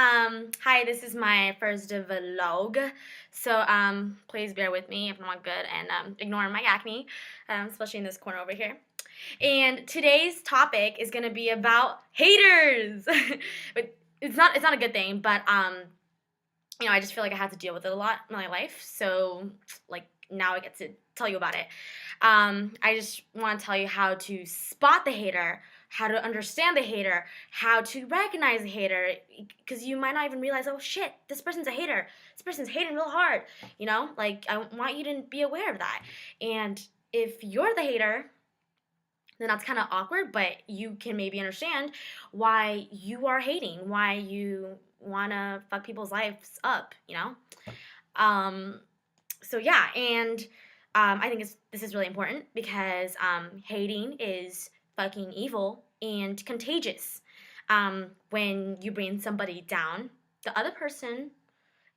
Hi, this is my first vlog, so please bear with me if I'm not good and ignore my acne, especially in this corner over here. And today's topic is gonna be about haters. But it's not a good thing, but I just feel like I have to deal with it a lot in my life. So like now I get to tell you about it. I just want to tell you how to spot the hater, how to understand the hater, how to recognize the hater, because you might not even realize, oh shit, this person's a hater. This person's hating real hard. Like I want you to be aware of that. And if you're the hater, then that's kind of awkward, but you can maybe understand why you are hating, why you want to fuck people's lives up. Um, so yeah, and I think this is really important because hating is fucking evil and contagious. When you bring somebody down, the other person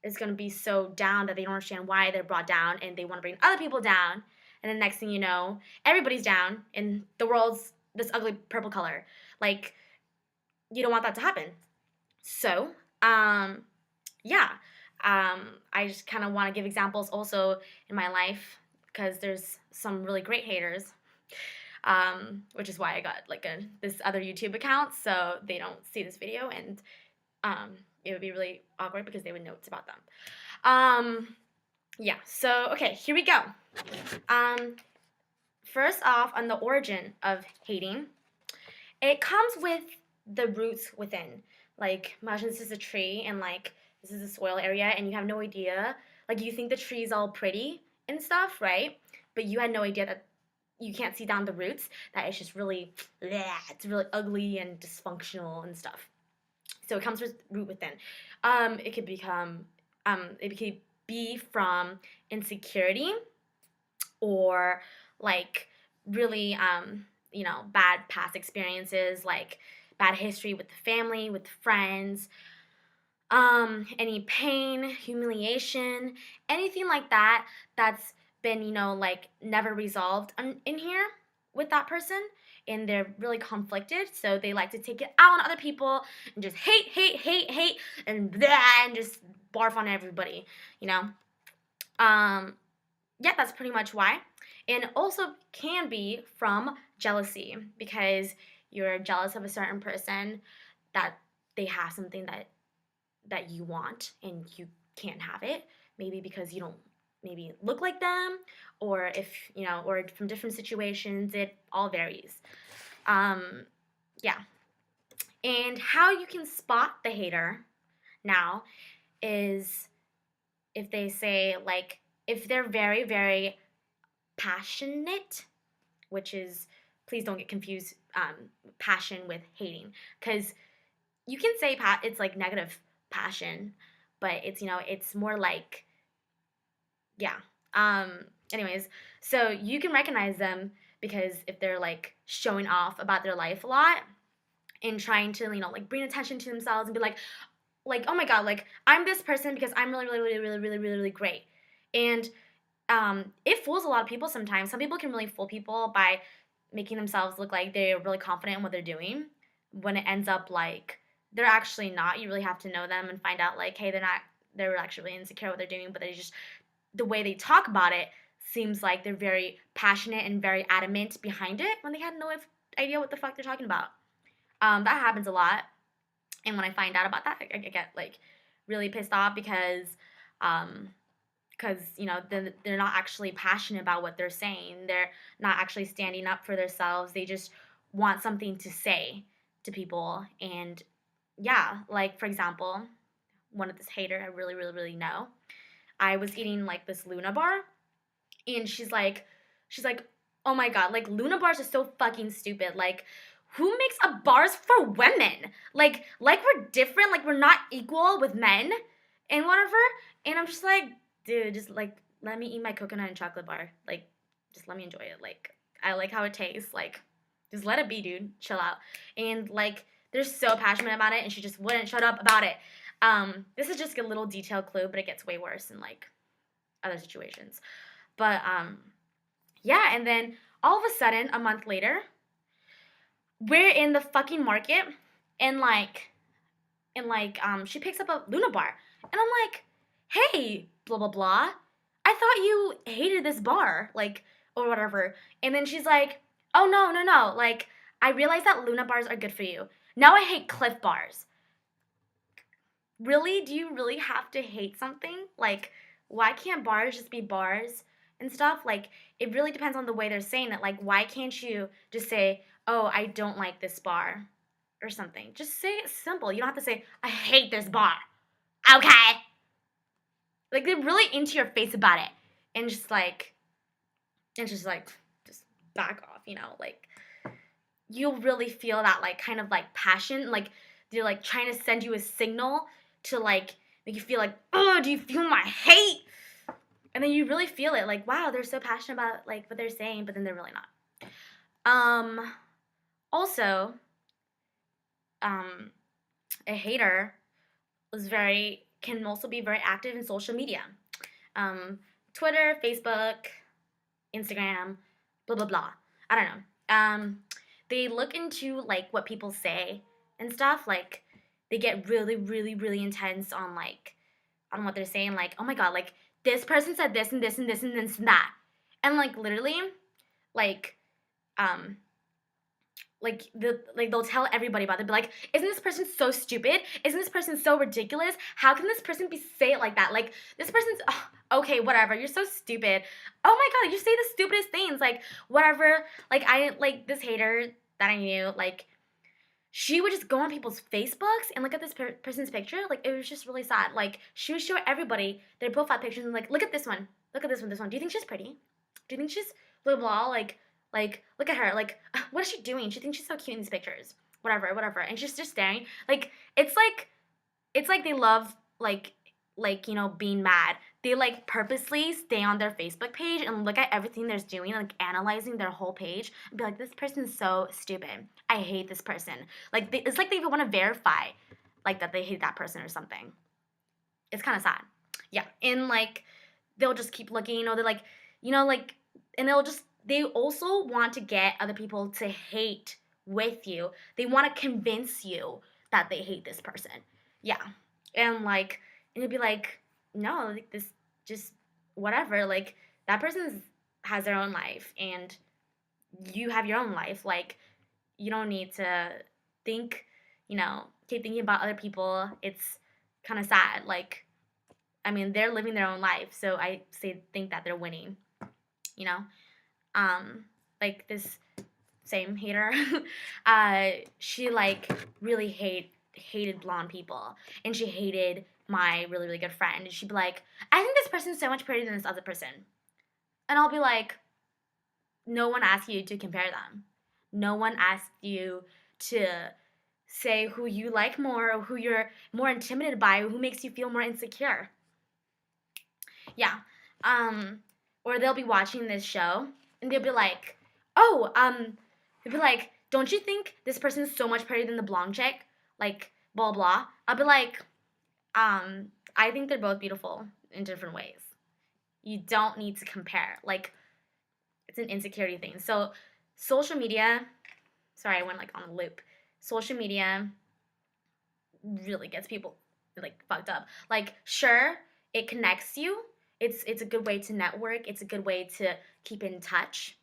is going to be so down that they don't understand why they're brought down and they want to bring other people down. And the next thing you know, everybody's down and the world's this ugly purple color. Like, you don't want that to happen. So, yeah, I just kind of want to give examples also in my life because there's some really great haters, which is why I got like this other YouTube account so they don't see this video and it would be really awkward because they would know it's about them. Yeah, so okay, here we go. First off, on the origin of hating, it comes with the roots within. Like, imagine this is a tree and like this is a soil area and you have no idea. Like, you think the tree is all pretty and stuff, right? But you had no idea that you can't see down the roots, that it's just really, it's really ugly and dysfunctional and stuff. So it comes with root within. It could be from insecurity or like really bad past experiences, like bad history with the family, with friends, any pain, humiliation, anything like that that's been like never resolved in here with that person, and they're really conflicted, so they like to take it out on other people and just hate and blah, and just barf on everybody you know yeah, that's pretty much why. And also can be from jealousy because you're jealous of a certain person, that they have something that you want and you can't have it. Maybe because you don't maybe look like them, or if or from different situations. It all varies. Yeah. And how you can spot the hater now is if they say, like, if they're very, very passionate, which is, please don't get confused, passion with hating, because you can say it's like negative passion, but it's more like, yeah. Anyways, so you can recognize them because if they're like showing off about their life a lot and trying to like bring attention to themselves and be like, oh my god, like, I'm this person because I'm really, really, really, really, really, really, really great. And it fools a lot of people sometimes. Some people can really fool people by making themselves look like they're really confident in what they're doing, when it ends up like they're actually not. You really have to know them and find out, like, hey, they're actually really insecure what they're doing, but they just, the way they talk about it seems like they're very passionate and very adamant behind it when they had no idea what the fuck they're talking about. That happens a lot. And when I find out about that, I get like really pissed off because they're not actually passionate about what they're saying. They're not actually standing up for themselves. They just want something to say to people. And yeah, like, for example, one of this hater I really, really, really know, I was eating like this Luna bar, and she's like, oh my god, like, Luna bars are so fucking stupid. Like, who makes a bars for women? Like we're different, like we're not equal with men and whatever. And I'm just like, dude, just like let me eat my coconut and chocolate bar. Like, just let me enjoy it. Like, I like how it tastes. Like, just let it be, dude. Chill out. And like, they're so passionate about it, and she just wouldn't shut up about it. This is just a little detailed clue, but it gets way worse in like other situations. But yeah, and then all of a sudden, a month later, we're in the fucking market, and like and like she picks up a Luna bar, and I'm like, hey, blah blah blah, I thought you hated this bar, like, or whatever. And then she's like, oh no no no, like I realized that Luna bars are good for you. Now I hate Cliff bars. Really? Do you really have to hate something? Like, why can't bars just be bars and stuff? Like, it really depends on the way they're saying it. Like, why can't you just say, oh, I don't like this bar or something? Just say it simple. You don't have to say, I hate this bar. Okay. Like, they're really into your face about it. And just like, just back off, like, you'll really feel that, like, kind of, like, passion. Like, they're, like, trying to send you a signal to, like, make you feel like, oh, do you feel my hate? And then you really feel it, like, wow, they're so passionate about, like, what they're saying, but then they're really not. Also, a hater can also be very active in social media. Twitter, Facebook, Instagram, blah, blah, blah. I don't know. They look into, like, what people say and stuff. Like, they get really, really, really intense on, like, on what they're saying. Like, oh my god, like, this person said this and this and this and this and that. And, like, literally, like, they'll tell everybody about it. They'll be like, isn't this person so stupid? Isn't this person so ridiculous? How can this person say it like that? Like, this person's, okay, whatever, you're so stupid. Oh my god, you say the stupidest things, like, whatever. Like, this hater that I knew, like, she would just go on people's Facebooks and look at this person's picture. Like, it was just really sad. Like, she would show everybody their profile pictures and, like, look at this one. Look at this one, this one. Do you think she's pretty? Do you think she's blah, blah, like, look at her. Like, what is she doing? She thinks she's so cute in these pictures. Whatever, whatever. And she's just staring. Like, it's like they love, like, being mad. They, like, purposely stay on their Facebook page and look at everything they're doing, like, analyzing their whole page, and be like, this person's so stupid. I hate this person. Like, it's like they even want to verify, like, that they hate that person or something. It's kind of sad. Yeah. And, like, they'll just keep looking, they're like, like, and they also want to get other people to hate with you. They want to convince you that they hate this person. Yeah. And, like, and you'd be like, no, like, this just whatever. Like, that person has their own life and you have your own life. Like, you don't need to think, keep thinking about other people. It's kind of sad. Like, I mean, they're living their own life, so I think that they're winning, you know? Like, this same hater, she, like, really hated blonde people, and she hated my really, really good friend, and she'd be like, I think this person's so much prettier than this other person. And I'll be like, no one asked you to compare them. No one asked you to say who you like more, or who you're more intimidated by, or who makes you feel more insecure. Yeah. Or they'll be watching this show, and they'll be like, they'll be like, don't you think this person's so much prettier than the blonde chick? Like, blah, blah. I'll be like, I think they're both beautiful in different ways. You don't need to compare. Like, it's an insecurity thing. So, social media, sorry, I went, like, on a loop. Social media really gets people, like, fucked up. Like, sure, it connects you. It's a good way to network. It's a good way to keep in touch.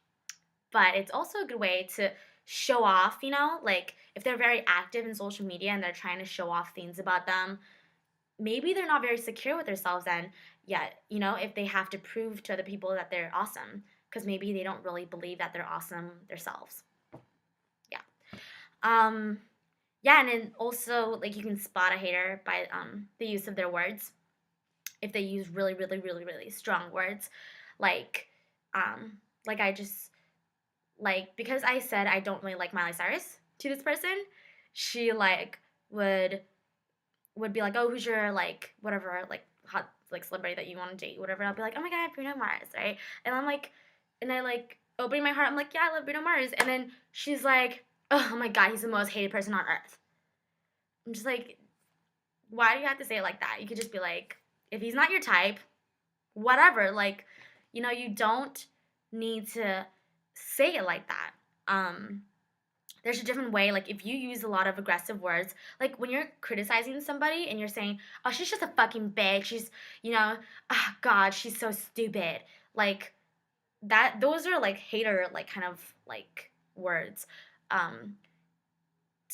But it's also a good way to show off, Like, if they're very active in social media and they're trying to show off things about them, maybe they're not very secure with themselves then yet, if they have to prove to other people that they're awesome. Because maybe they don't really believe that they're awesome themselves. Yeah. Yeah, and then also, like, you can spot a hater by the use of their words. If they use really, really, really, really strong words, like I just, like, because I said I don't really like Miley Cyrus to this person, she, like, would be like, oh, who's your, like, whatever, like, hot, like, celebrity that you want to date, whatever. I'll be like, oh my god, Bruno Mars, right? And I'm like, and I, like, opening my heart, I'm like, yeah, I love Bruno Mars. And then she's like, oh my god, he's the most hated person on earth. I'm just like, why do you have to say it like that? You could just be like, if he's not your type, whatever. Like, you don't need to say it like that. there's a different way. Like if you use a lot of aggressive words, like when you're criticizing somebody and you're saying, "Oh, she's just a fucking bitch. She's, oh God, she's so stupid." Like that. Those are like hater, like kind of like words. Um,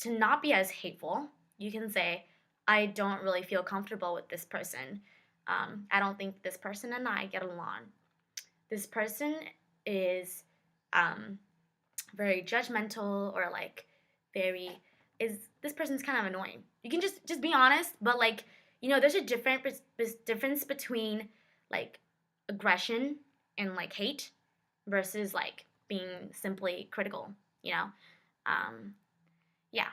to not be as hateful, you can say, "I don't really feel comfortable with this person. I don't think this person and I get along. This person is um, very judgmental, or like very is this person's kind of annoying." You can just be honest, but like there's a difference between like aggression and like hate versus like being simply critical. You know, um, yeah,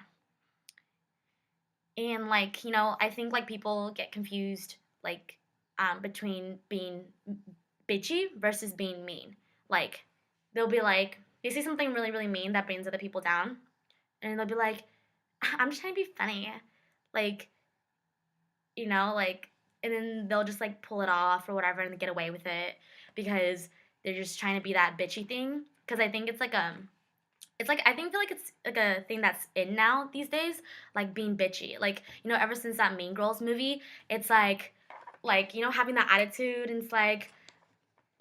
and like I think like people get confused like between being bitchy versus being mean. Like they'll be like they say something really really mean that brings other people down, and they'll be like, "I'm just trying to be funny," like like, and then they'll just like pull it off or whatever and get away with it because they're just trying to be that bitchy thing. Because I think it's like I think feel like it's like a thing that's in now these days, like being bitchy. Like ever since that Mean Girls movie, it's like having that attitude, and it's like,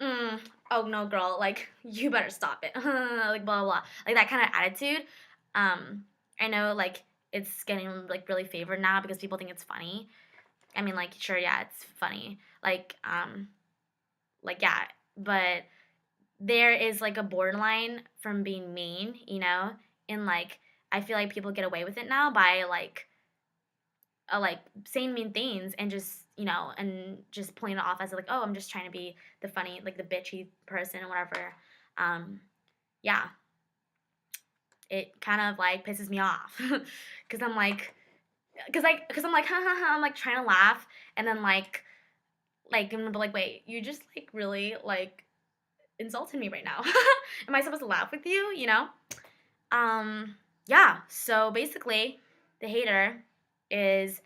oh no, girl, like you better stop it, like blah blah blah, like that kind of attitude. I know like it's getting like really favored now because people think it's funny. I mean, like sure, yeah, it's funny, like yeah, but there is like a borderline from being mean, and like I feel like people get away with it now by like saying mean things and just and just pulling it off as like, oh, I'm just trying to be the funny, like the bitchy person or whatever. Yeah, it kind of like pisses me off because I'm like, ha ha ha, I'm like trying to laugh, and then I'm gonna be like, wait, you just like really like insulted me right now. Am I supposed to laugh with you? Yeah. So basically, the hater is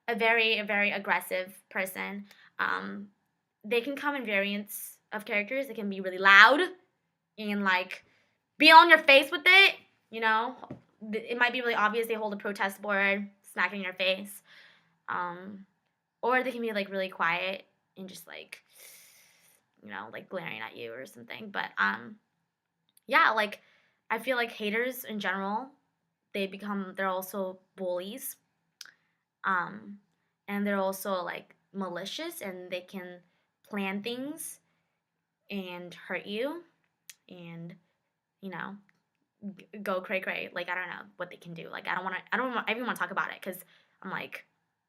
a very aggressive person. Um, they can come in variants of characters. They can be really loud and like be on your face with it. It might be really obvious. They hold a protest board, smack it in your face. Um, or they can be like really quiet and just like like glaring at you or something. But yeah, like I feel like haters in general, they're also bullies. Um, and they're also like malicious, and they can plan things and hurt you, and you know go cray cray. Like I don't know what they can do. Like I even want to talk about it because I'm like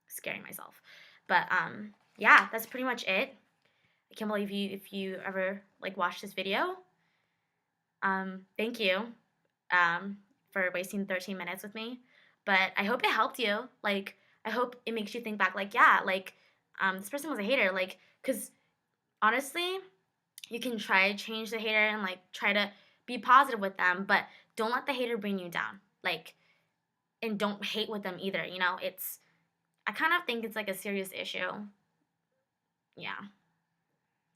scaring myself. But yeah, that's pretty much it. I can't believe if you ever like watched this video. Thank you for wasting 13 minutes with me. But I hope it helped you. Like, I hope it makes you think back, like, yeah, like, this person was a hater. Like, because honestly, you can try to change the hater and, like, try to be positive with them, but don't let the hater bring you down. Like, and don't hate with them either. I kind of think it's like a serious issue. Yeah.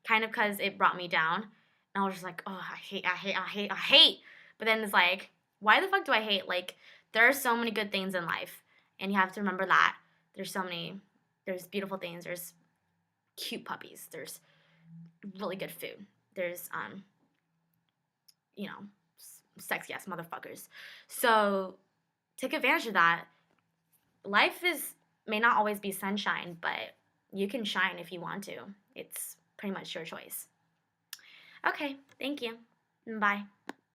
Kind of because it brought me down. And I was just like, oh, I hate, I hate, I hate, I hate. But then it's like, why the fuck do I hate? Like, there are so many good things in life. And you have to remember that. There's beautiful things. There's cute puppies. There's really good food. There's, you know, sexy ass motherfuckers. So take advantage of that. Life may not always be sunshine, but you can shine if you want to. It's pretty much your choice. Okay, thank you. Bye.